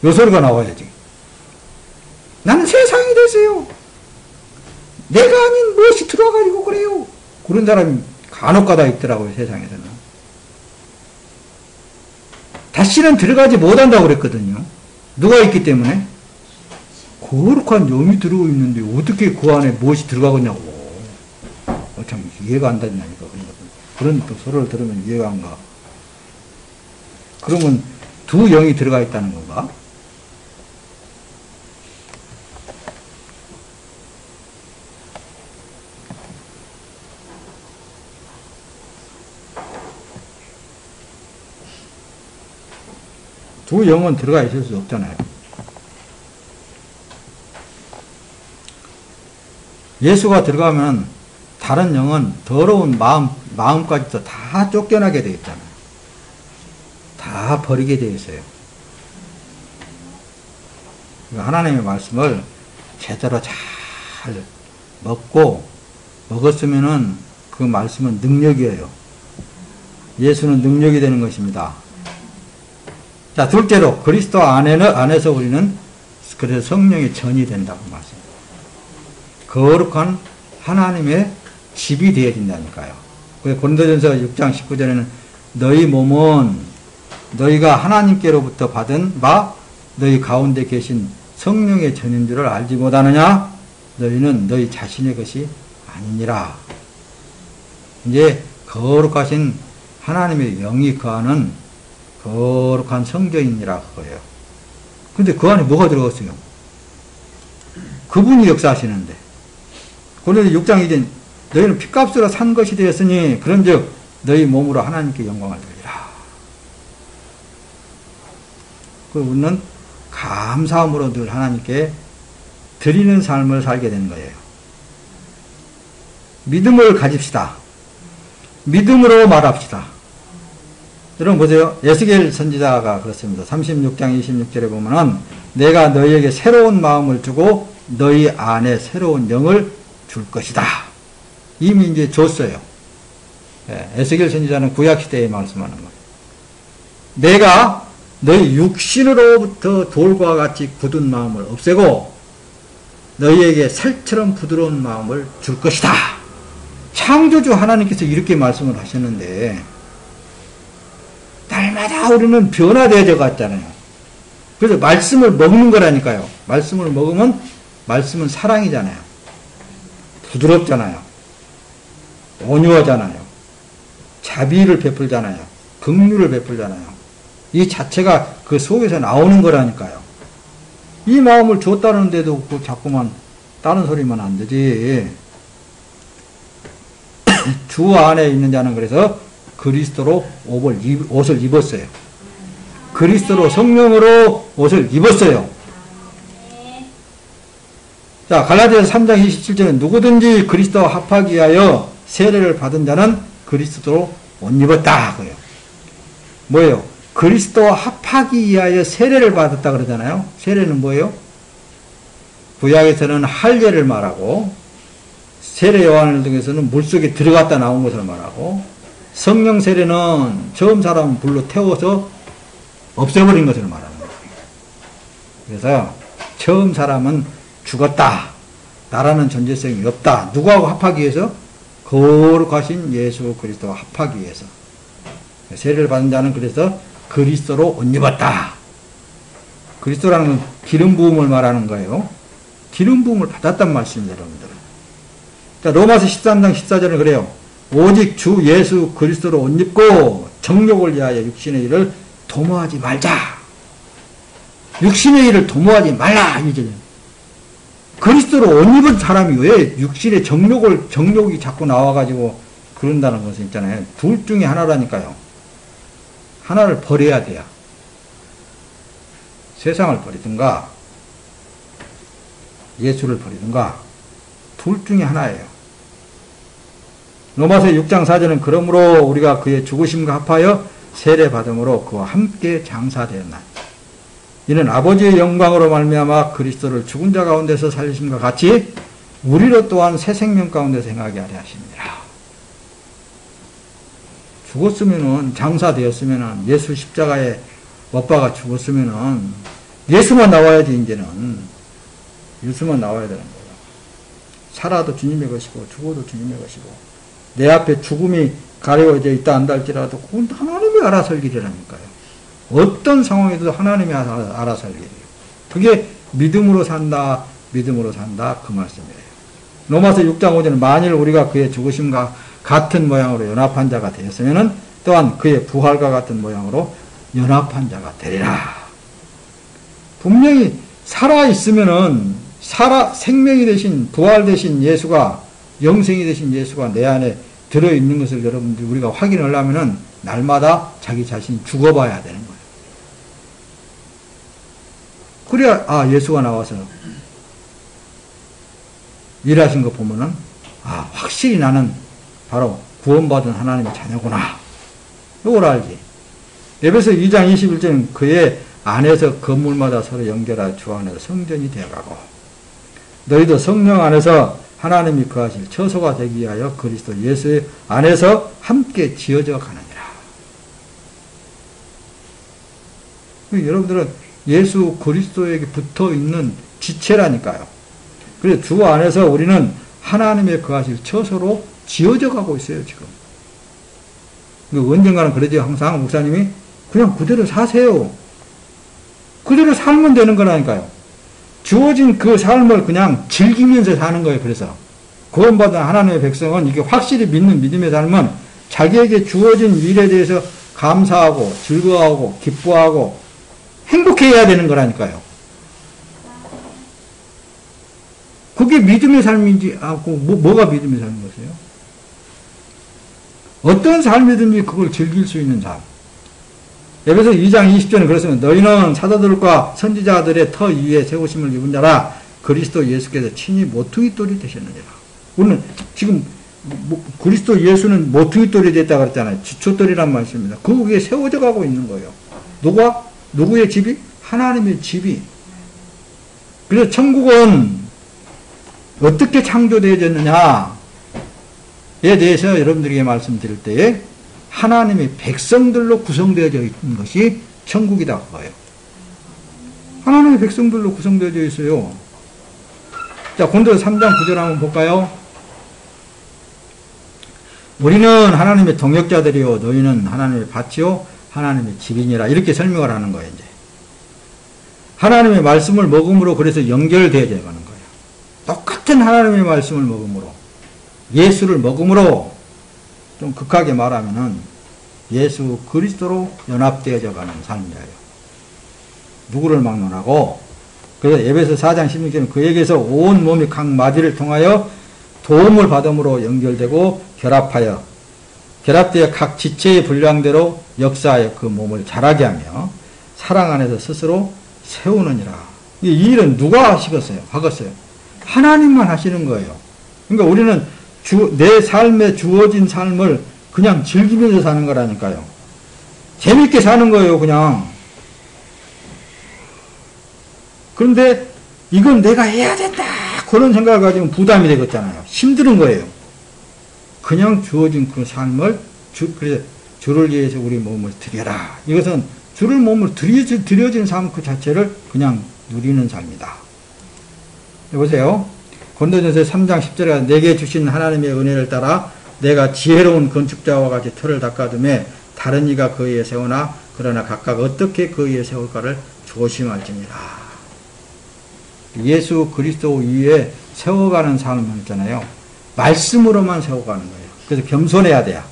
요 소리가 나와야지. 나는 세상이 됐어요. 내가 아닌 무엇이 들어와가지고 그래요. 그런 사람이 간혹가다 있더라고요, 세상에서는. 다시는 들어가지 못한다고 그랬거든요. 누가 있기 때문에? 거룩한 영이 들어오고 있는데 어떻게 그 안에 무엇이 들어가겠냐고. 참 이해가 안 된다니까. 그런 또 소리를 들으면 이해가 안 가. 그러면 두 영이 들어가 있다는 건가? 두 영은 들어가 있을 수 없잖아요. 예수가 들어가면 다른 영은 더러운 마음까지도 다 쫓겨나게 되어 있잖아요. 다 버리게 되어 있어요. 하나님의 말씀을 제대로 잘 먹었으면은 그 말씀은 능력이에요. 예수는 능력이 되는 것입니다. 자, 둘째로 그리스도 안에서 우리는 그래서 성령의 전이 된다고 말씀합니다. 거룩한 하나님의 집이 되어진다니까요. 고린도전서 6장 19절에는 너희 몸은 너희가 하나님께로부터 받은 바 너희 가운데 계신 성령의 전인 줄을 알지 못하느냐? 너희는 너희 자신의 것이 아니니라. 이제 거룩하신 하나님의 영이 거하는 거룩한 성전이니라 그거예요. 근데 그 안에 뭐가 들어갔어요? 그분이 역사하시는데. 고린도 6장 이제 너희는 핏값으로 산 것이 되었으니 그런즉 너희 몸으로 하나님께 영광을 돌리라. 그 우리는 감사함으로 늘 하나님께 드리는 삶을 살게 되는 거예요. 믿음을 가집시다. 믿음으로 말합시다. 여러분 보세요. 에스겔 선지자가 그렇습니다. 36장 26절에 보면은 내가 너희에게 새로운 마음을 주고 너희 안에 새로운 영을 줄 것이다. 이미 이제 줬어요. 에스겔 선지자는 구약시대에 말씀하는 거예요. 내가 너희 육신으로부터 돌과 같이 굳은 마음을 없애고 너희에게 살처럼 부드러운 마음을 줄 것이다. 창조주 하나님께서 이렇게 말씀을 하셨는데 날마다 우리는 변화되어져 갔잖아요. 그래서 말씀을 먹는 거라니까요. 말씀을 먹으면 말씀은 사랑이잖아요. 부드럽잖아요. 온유하잖아요. 자비를 베풀잖아요. 긍휼을 베풀잖아요. 이 자체가 그 속에서 나오는 거라니까요. 이 마음을 줬다는데도 그 자꾸만 다른 소리만 안 되지. 주 안에 있는 자는 그래서 그리스도로 옷을 입었어요. 그리스도로 성령으로 옷을 입었어요. 자, 갈라디아서 3장 27절은 누구든지 그리스도와 합하기 위하여 세례를 받은 자는 그리스도로 옷 입었다. 그래요. 뭐예요? 그리스도와 합하기 위하여 세례를 받았다 그러잖아요. 세례는 뭐예요? 구약에서는 할례를 말하고 세례 요한을 통해서는 물속에 들어갔다 나온 것을 말하고 성령 세례는 처음 사람 불로 태워서 없애버린 것을 말하는 거예요. 그래서 처음 사람은 죽었다. 나라는 존재성이 없다. 누구하고 합하기 위해서? 거룩하신 예수 그리스도와 합하기 위해서. 세례를 받은 자는 그래서 그리스도로 옷 입었다. 그리스도라는 건 기름 부음을 말하는 거예요. 기름 부음을 받았단 말씀입니다, 여러분들. 자, 로마서 13장 14절은 그래요. 오직 주 예수 그리스도로 옷 입고 정욕을 위하여 육신의 일을 도모하지 말자. 육신의 일을 도모하지 말라. 이제 그리스도로 옷 입은 사람이 왜 육신의 정욕이 자꾸 나와가지고 그런다는 것은 있잖아요. 둘 중에 하나라니까요. 하나를 버려야 돼요. 세상을 버리든가 예수를 버리든가 둘 중에 하나예요. 로마서 6장 4절은 그러므로 우리가 그의 죽으심과 합하여 세례 받음으로 그와 함께 장사되었나. 이는 아버지의 영광으로 말미암아 그리스도를 죽은 자 가운데서 살리심과 같이 우리로 또한 새 생명 가운데서 행하게 하려 하십니다. 죽었으면은, 장사되었으면은, 예수 십자가에 못 박아 죽었으면은 예수만 나와야지. 이제는 예수만 나와야 되는 거예요. 살아도 주님의 것이고 죽어도 주님의 것이고, 내 앞에 죽음이 가려져 있다 한다 할지라도 그건 하나님이 알아서 할 일이라니까요. 어떤 상황에도 하나님이 알아서 할 일이에요. 그게 믿음으로 산다, 믿음으로 산다, 그 말씀이에요. 로마서 6장 5절은 만일 우리가 그의 죽으심과 같은 모양으로 연합한 자가 되었으면은 또한 그의 부활과 같은 모양으로 연합한 자가 되리라. 분명히 살아있으면은 생명이 되신, 부활 되신 예수가, 영생이 되신 예수가 내 안에 들어있는 것을 여러분들이 우리가 확인을 하면은 날마다 자기 자신이 죽어봐야 되는 거예요. 그래야, 아, 예수가 나와서 일하신 거 보면은, 아, 확실히 나는 바로 구원받은 하나님의 자녀구나. 이걸 알지. 에베소 2장 21절은 그의 안에서 건물마다 서로 연결하여 주 안에서 성전이 되어가고, 너희도 성령 안에서 하나님이 거하실 처소가 되기 위하여 그리스도 예수의 안에서 함께 지어져 가느니라. 여러분들은 예수 그리스도에게 붙어 있는 지체라니까요. 그래서 주 안에서 우리는 하나님의 거하실 처소로 지어져 가고 있어요, 지금. 언젠가는 그러죠. 항상 목사님이 그냥 그대로 사세요. 그대로 살면 되는 거라니까요. 주어진 그 삶을 그냥 즐기면서 사는 거예요. 그래서 구원받은 하나님의 백성은 이게 확실히 믿는 믿음의 삶은 자기에게 주어진 일에 대해서 감사하고 즐거워하고 기뻐하고 행복해야 되는 거라니까요. 그게 믿음의 삶인지, 뭐가 믿음의 삶인 것이에요? 어떤 삶이든지 그걸 즐길 수 있는 삶. 에베소 2장 20절은 그렇습니다. 너희는 사도들과 선지자들의 터 위에 세우심을 입은 자라 그리스도 예수께서 친히 모퉁이 돌이 되셨느니라. 우리는 지금 그리스도 예수는 모퉁이 돌이 됐다고 그랬잖아요. 지초돌이란 말씀입니다. 그 위에 세워져 가고 있는 거예요. 누구의 집이? 하나님의 집이. 그래서 천국은 어떻게 창조되어졌느냐에 대해서 여러분들에게 말씀드릴 때에 하나님의 백성들로 구성되어져 있는 것이 천국이다 그거예요. 하나님의 백성들로 구성되어져 있어요. 자, 고린도서 3장 9절 한번 볼까요? 우리는 하나님의 동역자들이요 너희는 하나님의 밭이요 하나님의 집이니라. 이렇게 설명을 하는 거예요. 이제 하나님의 말씀을 먹음으로 그래서 연결되어져 가는 거예요. 똑같은 하나님의 말씀을 먹음으로, 예수를 먹음으로, 좀 극하게 말하면은 예수 그리스도로 연합되어져 가는 삶이에요. 누구를 막론하고, 그래서 에베소 4장 16절은 그에게서 온 몸이 각 마디를 통하여 도움을 받음으로 연결되고 결합되어 각 지체의 분량대로 역사하여 그 몸을 자라게 하며 사랑 안에서 스스로 세우느니라. 이 일은 누가 하시겠어요? 하나님만 하시는 거예요. 그러니까 우리는 내 삶에 주어진 삶을 그냥 즐기면서 사는 거라니까요. 재밌게 사는 거예요, 그냥. 그런데 이건 내가 해야 된다, 그런 생각을 가지면 부담이 되겠잖아요. 힘든 거예요. 그냥 주어진 그 삶을, 그래서 주를 위해서 우리 몸을 드려라. 이것은 주를 몸을 드려진 삶 그 자체를 그냥 누리는 삶이다. 여보세요. 고린도전서 3장 10절에 내게 주신 하나님의 은혜를 따라 내가 지혜로운 건축자와 같이 틀을 닦아두매 다른 이가 그 위에 세우나 그러나 각각 어떻게 그 위에 세울까를 조심할지니라. 예수 그리스도 위에 세워가는 삶을 있잖아요. 말씀으로만 세워가는 거예요. 그래서 겸손해야 돼요.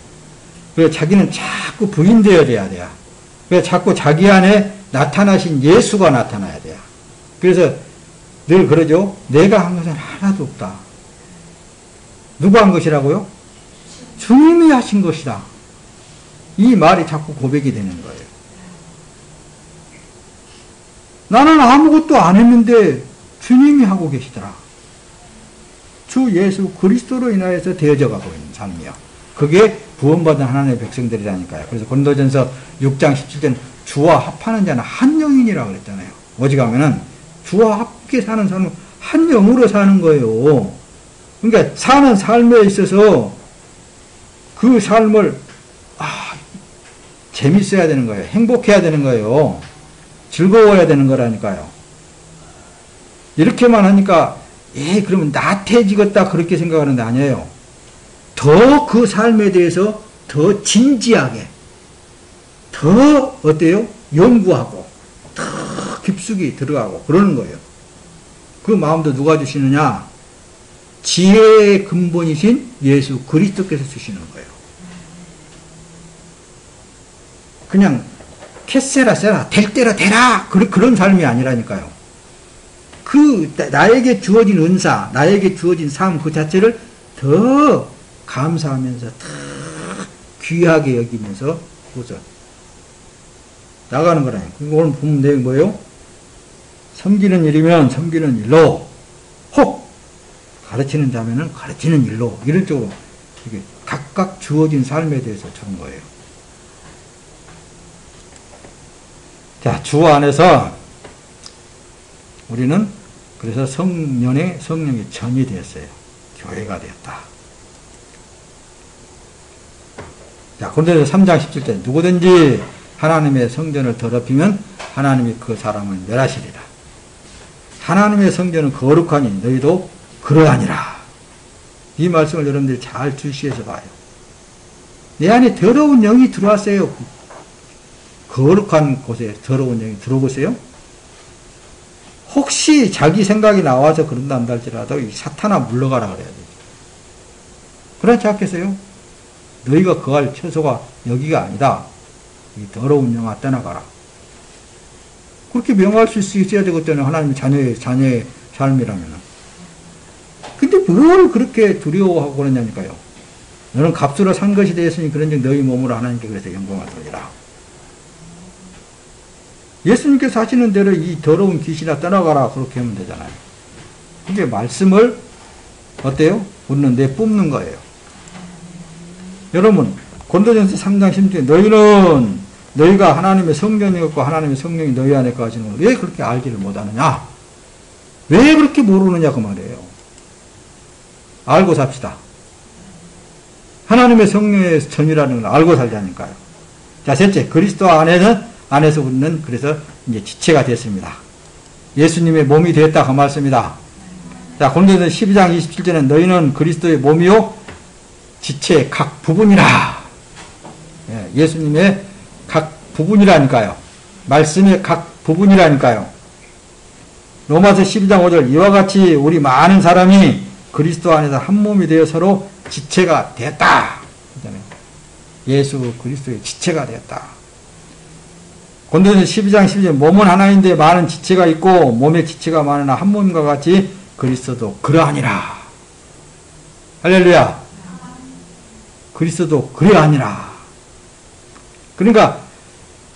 그래서 자기는 자꾸 부인되어야 돼요. 그래서 자꾸 자기 안에 나타나신 예수가 나타나야 돼요. 그래서 늘 그러죠. 내가 한 것은 하나도 없다. 누가 한 것이라고요? 주님이 하신 것이다. 이 말이 자꾸 고백이 되는 거예요. 나는 아무것도 안 했는데 주님이 하고 계시더라. 주 예수 그리스도로 인하여서 되어져 가고 있는 삶이요. 그게 구원받은 하나님의 백성들이라니까요. 그래서 고린도전서 6장 17절 주와 합하는 자는 한 영이니라 그랬잖아요. 오직하면은 주와 함께 사는 삶은 한 영으로 사는 거예요. 그러니까 사는 삶에 있어서 그 삶을 재밌어야 되는 거예요. 행복해야 되는 거예요. 즐거워야 되는 거라니까요. 이렇게만 하니까 그러면 나태해지겠다 그렇게 생각하는데 아니에요. 더 그 삶에 대해서 더 진지하게 더 어때요? 연구하고 더 깊숙이 들어가고 그러는 거예요. 그 마음도 누가 주시느냐? 지혜의 근본이신 예수 그리스도께서 주시는 거예요. 그냥 캐세라 세라 될 대로 되라 그런 삶이 아니라니까요. 그 나에게 주어진 은사, 나에게 주어진 삶 그 자체를 더 감사하면서 더 귀하게 여기면서 보죠. 나가는 거라니까. 오늘 보면 내용이 뭐예요? 섬기는 일이면 섬기는 일로, 혹 가르치는 자면은 가르치는 일로, 이런 쪽으로 이게 각각 주어진 삶에 대해서 주는 거예요. 자, 주 안에서 우리는 그래서 성령의 전이 되었어요. 교회가 되었다. 자, 고린도서 3장 17절 누구든지 하나님의 성전을 더럽히면 하나님이 그 사람을 멸하시리라. 하나님의 성전은 거룩하니 너희도 그러하니라. 이 말씀을 여러분들이 잘 주시해서 봐요. 내 안에 더러운 영이 들어왔어요. 거룩한 곳에 더러운 영이 들어오세요? 혹시 자기 생각이 나와서 그런다 한다 할지라도 이 사탄아 물러가라 그래야 되죠. 그렇지 않겠어요? 너희가 거할 처소가 여기가 아니다. 이 더러운 영아 떠나가라. 그렇게 명할 수 있어야 되거든요. 하나님의 자녀의 삶이라면. 근데 뭘 그렇게 두려워하고 그러냐니까요. 너는 값으로 산 것이 되었으니 그런즉 너희 몸으로 하나님께 그래서 영광을 돌리라. 예수님께서 하시는 대로 이 더러운 귀신아 떠나가라 그렇게 하면 되잖아요. 그게 말씀을 어때요? 묻는 데 뿜는 거예요. 여러분 고린도전서 3장 16절에 너희가 하나님의 성전이었고 하나님의 성령이 너희 안에 거하시는 걸 왜 그렇게 알지를 못하느냐? 왜 그렇게 모르느냐 그 말이에요. 알고 삽시다. 하나님의 성령의 전이라는 걸 알고 살자니까요. 자, 셋째, 그리스도 안에서 우리는 그래서 이제 지체가 됐습니다. 예수님의 몸이 되었다 그 말씀이다. 자, 고린도전서 12장 27절에 너희는 그리스도의 몸이요 지체의 각 부분이라. 예수님의 각 부분이라니까요. 말씀의 각 부분이라니까요. 로마서 12장 5절 이와 같이 우리 많은 사람이 그리스도 안에서 한 몸이 되어 서로 지체가 되었다. 예수 그리스도의 지체가 되었다. 고린도전서 12장 12절 몸은 하나인데 많은 지체가 있고 몸의 지체가 많으나 한 몸과 같이 그리스도도 그러하니라. 할렐루야. 그리스도도 그러하니라. 그러니까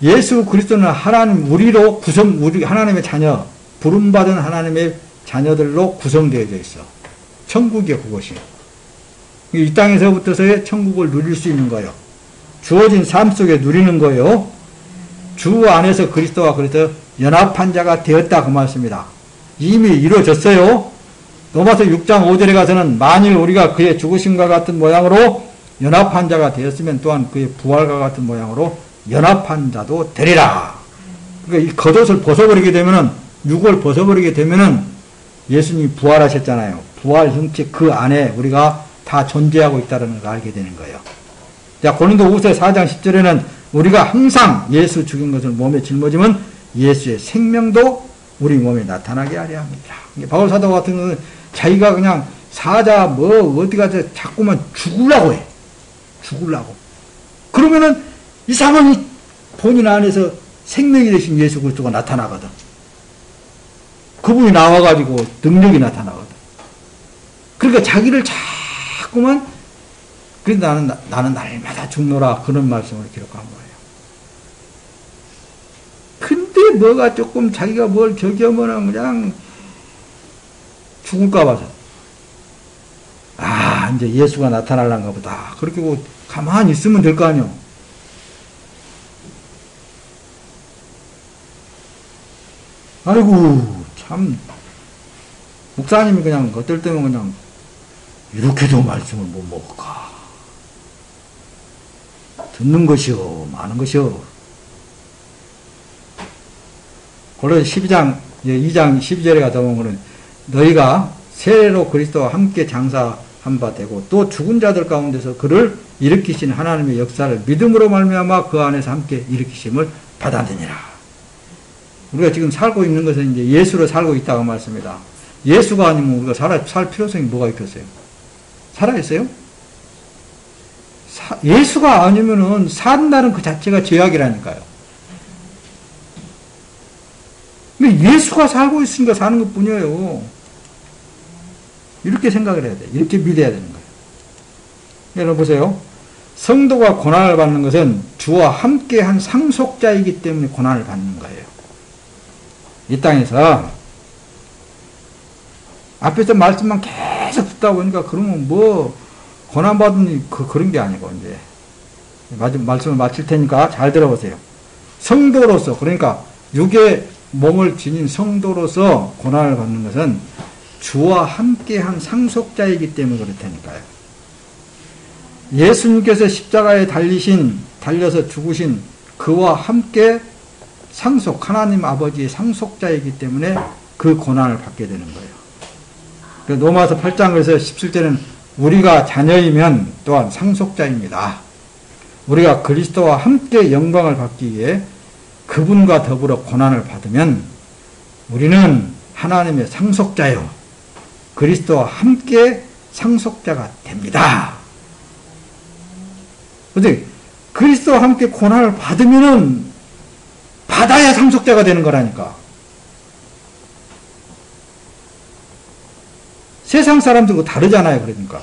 예수 그리스도는 하나님 우리로 우리 하나님의 자녀 부름받은 하나님의 자녀들로 구성되어져 있어. 천국의 그것이. 이 땅에서부터서의 천국을 누릴 수 있는 거예요. 주어진 삶 속에 누리는 거예요. 주 안에서 그리스도와 그래서 연합한 자가 되었다 그 말씀입니다. 이미 이루어졌어요. 로마서 6장 5절에 가서는 만일 우리가 그의 죽으심과 같은 모양으로 연합한 자가 되었으면 또한 그의 부활과 같은 모양으로 연합한 자도 되리라. 그러니까 이 겉옷을 벗어버리게 되면은 육을 벗어버리게 되면은 예수님이 부활하셨잖아요. 부활 형체 그 안에 우리가 다 존재하고 있다는 걸 알게 되는 거예요. 자, 고린도후서 4장 10절에는 우리가 항상 예수 죽인 것을 몸에 짊어지면 예수의 생명도 우리 몸에 나타나게 하려 합니다. 바울 사도 같은 경우는 자기가 그냥 사자 어디 가서 자꾸만 죽으려고 해. 죽으려고. 그러면은 이상한 본인 안에서 생명이 되신 예수 그리스도가 나타나거든. 그분이 나와가지고 능력이 나타나거든. 그러니까 자기를 자꾸만 그래서 나는 날마다 죽노라 그런 말씀을 기록한 거예요. 근데 뭐가 조금 자기가 뭘 저기 하면은 그냥 죽을까 봐서 이제 예수가 나타날란가 보다. 그렇게 가만히 있으면 될 거 아니요. 아이고, 참, 목사님이 그냥, 어떨 때는 그냥, 이렇게도 말씀을 못 먹을까. 듣는 것이요, 많은 것이요. 고린도서 12장, 2장 12절에 가다 보면, 너희가 세례로 그리스도와 함께 장사한 바 되고, 또 죽은 자들 가운데서 그를 일으키신 하나님의 역사를 믿음으로 말미암아 그 안에서 함께 일으키심을 받아들이라. 우리가 지금 살고 있는 것은 이제 예수로 살고 있다고 말씀입니다. 예수가 아니면 우리가 살 필요성이 뭐가 있겠어요? 살아있어요? 예수가 아니면은 산다는 그 자체가 죄악이라니까요. 근데 예수가 살고 있으니까 사는 것 뿐이에요. 이렇게 생각을 해야 돼. 이렇게 믿어야 되는 거예요. 여러분 보세요. 성도가 고난을 받는 것은 주와 함께한 상속자이기 때문에 고난을 받는 거예요. 이 땅에서 앞에서 말씀만 계속 듣다 보니까 그러면 뭐 고난받은 그런 게 아니고 이제 말씀을 마칠 테니까 잘 들어보세요. 성도로서 그러니까 육의 몸을 지닌 성도로서 고난을 받는 것은 주와 함께한 상속자이기 때문에 그렇다니까요. 예수님께서 십자가에 달려서 죽으신 그와 함께 하나님 아버지의 상속자이기 때문에 그 고난을 받게 되는 거예요. 로마서 8장 그래서 17절에는 우리가 자녀이면 또한 상속자입니다. 우리가 그리스도와 함께 영광을 받기 위해 그분과 더불어 고난을 받으면 우리는 하나님의 상속자요. 그리스도와 함께 상속자가 됩니다. 근데 그리스도와 함께 고난을 받으면은 받아야 상속자가 되는 거라니까. 세상 사람들과 다르잖아요. 그러니까.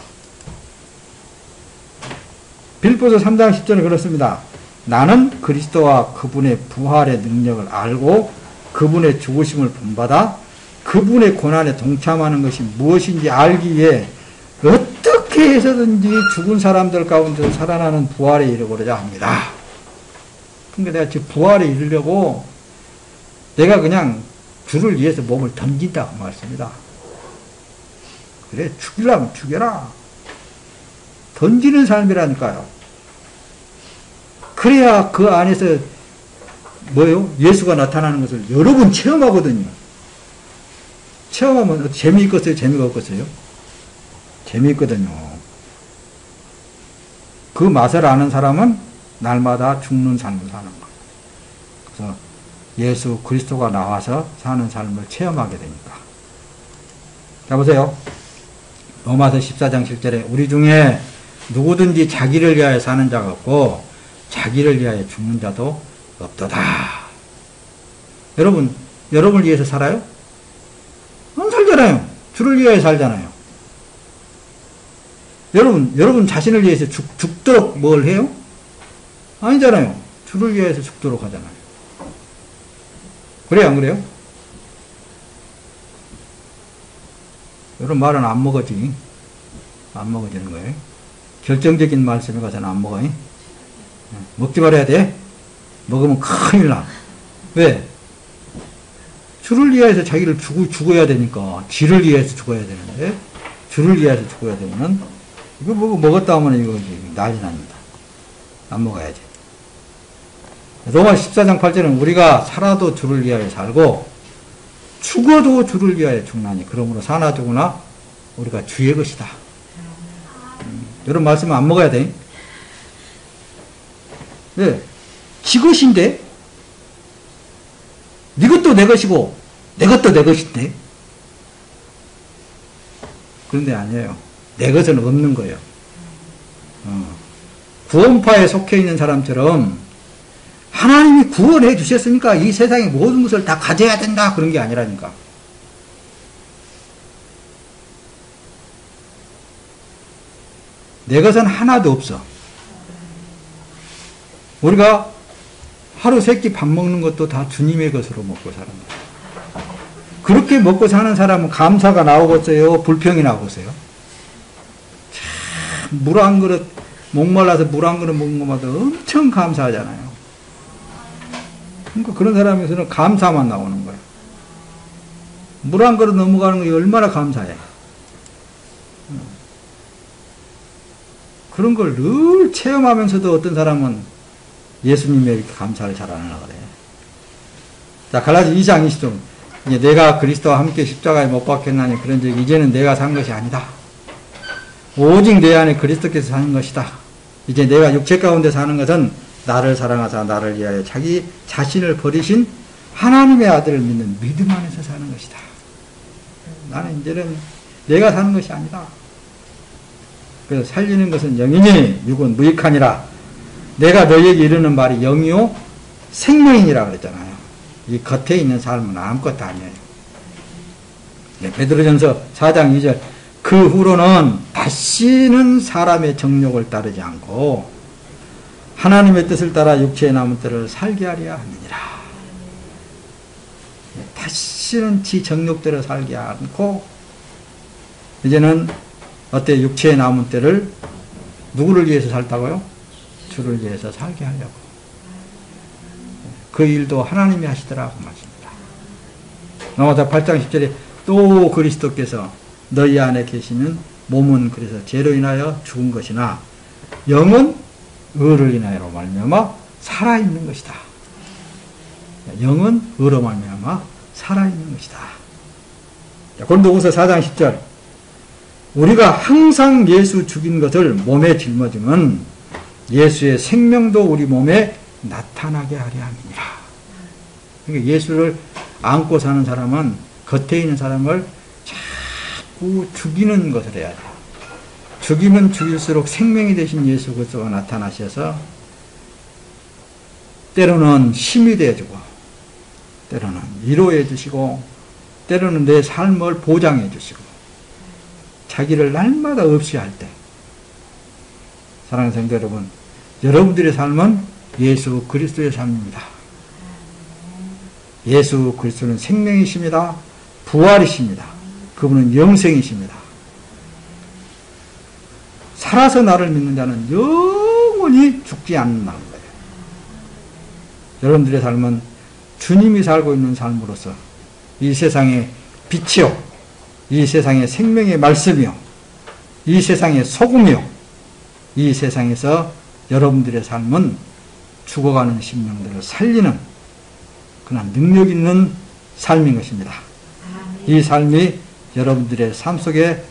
빌립보서 3장 10절에 그렇습니다. 나는 그리스도와 그분의 부활의 능력을 알고 그분의 죽으심을 본받아 그분의 고난에 동참하는 것이 무엇인지 알기 위해 어떻게 해서든지 죽은 사람들 가운데서 살아나는 부활에 이르고자 합니다. 그러니까 내가 지금 부활에 이르려고 내가 그냥 주를 위해서 몸을 던진다고 말씀입니다. 그래, 죽이려면 죽여라. 던지는 삶이라니까요. 그래야 그 안에서 뭐요? 예수가 나타나는 것을 여러 번 체험하거든요. 체험하면 재미있겠어요? 재미가 없겠어요? 재미있거든요. 그 맛을 아는 사람은 날마다 죽는 삶을 사는 거예요. 그래서 예수 그리스도가 나와서 사는 삶을 체험하게 되니까. 자, 보세요. 로마서 14장 7절에 우리 중에 누구든지 자기를 위하여 사는 자가 없고 자기를 위하여 죽는 자도 없도다. 여러분을 위해서 살아요? 안 살잖아요. 주를 위하여 살잖아요. 여러분 자신을 위해서 죽도록 뭘 해요? 아니잖아요. 주를 위해서 죽도록 하잖아요. 그래요, 안 그래요? 이런 말은 안 먹어지. 안 먹어지는 거예요. 결정적인 말씀에 가서는 안 먹어요. 먹지 말아야 돼. 먹으면 큰일 나. 왜? 주를 위해서 자기를 죽어야 되니까. 지를 위해서 죽어야 되는데, 주를 위해서 죽어야 되면은, 이거 먹었다 하면 이거 난리 납니다. 안 먹어야지. 로마 14장 8절은 우리가 살아도 주를 위하여 살고, 죽어도 주를 위하여 죽나니. 그러므로 사나 죽으나 우리가 주의 것이다. 이런 말씀은 안 먹어야 돼. 네. 지 것인데, 네 것도 내 것이고, 내 것도 내 것인데. 그런데 아니에요. 내 것은 없는 거예요. 구원파에 속해 있는 사람처럼 하나님이 구원해 주셨으니까 이 세상의 모든 것을 다 가져야 된다. 그런 게 아니라니까. 내 것은 하나도 없어. 우리가 하루 세 끼 밥 먹는 것도 다 주님의 것으로 먹고 사는 거예요. 그렇게 먹고 사는 사람은 감사가 나오겠어요? 불평이 나오겠어요? 참, 물 한 그릇, 목말라서 물 한 그릇 먹는 것마다 엄청 감사하잖아요. 그러니까 그런 사람에서는 감사만 나오는 거예요. 물 한 그릇 넘어가는 게 얼마나 감사해. 그런 걸 늘 체험하면서도 어떤 사람은 예수님의 이렇게 감사를 잘 안 하려고 그래. 자, 갈라디 2장 20절. 이제 내가 그리스도와 함께 십자가에 못 박혔나니 그런즉 이제는 내가 산 것이 아니다. 오직 내 안에 그리스도께서 사는 것이다. 이제 내가 육체 가운데 사는 것은 나를 사랑하사 나를 위하여 자기 자신을 버리신 하나님의 아들을 믿는 믿음 안에서 사는 것이다. 나는 이제는 내가 사는 것이 아니다. 그래서 살리는 것은 영이니 육은 무익하니라. 내가 너희에게 이르는 말이 영이요 생명이니라 그랬잖아요. 이 겉에 있는 삶은 아무것도 아니에요. 네, 베드로전서 4장 2절. 그 후로는 다시는 사람의 정욕을 따르지 않고 하나님의 뜻을 따라 육체의 남은 때를 살게 하려 하느니라. 네, 다시는 지 정욕대로 살게 않고 이제는 어때? 육체의 남은 때를 누구를 위해서 살다고요? 주를 위해서 살게 하려고. 그 일도 하나님이 하시더라고 말씀입니다. 넘어서 8장 10절에 또 그리스도께서 너희 안에 계시면 몸은 그래서 죄로 인하여 죽은 것이나 영은 의를 인하여로 말미암아 살아있는 것이다. 영은 의로 말미암아 살아있는 것이다. 고린도후서 4장 10절. 우리가 항상 예수 죽인 것을 몸에 짊어지면 예수의 생명도 우리 몸에 나타나게 하려 함이니라. 그러니까 예수를 안고 사는 사람은 겉에 있는 사람을 자꾸 죽이는 것을 해야 돼요. 죽이면 죽일수록 생명이 되신 예수 그리스도가 나타나셔서 때로는 힘이 되어주고 때로는 위로해 주시고 때로는 내 삶을 보장해 주시고 자기를 날마다 없이 할 때 사랑하는 성도 여러분, 여러분들의 삶은 예수 그리스도의 삶입니다. 예수 그리스도는 생명이십니다. 부활이십니다. 그분은 영생이십니다. 살아서 나를 믿는 자는 영원히 죽지 않는다는 거예요. 여러분들의 삶은 주님이 살고 있는 삶으로서 이 세상의 빛이요, 이 세상의 생명의 말씀이요, 이 세상의 소금이요, 이 세상에서 여러분들의 삶은 죽어가는 심령들을 살리는 그런 능력 있는 삶인 것입니다. 이 삶이 여러분들의 삶 속에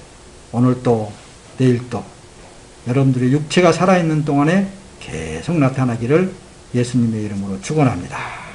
오늘도 내일도 여러분들의 육체가 살아있는 동안에 계속 나타나기를 예수님의 이름으로 축원합니다.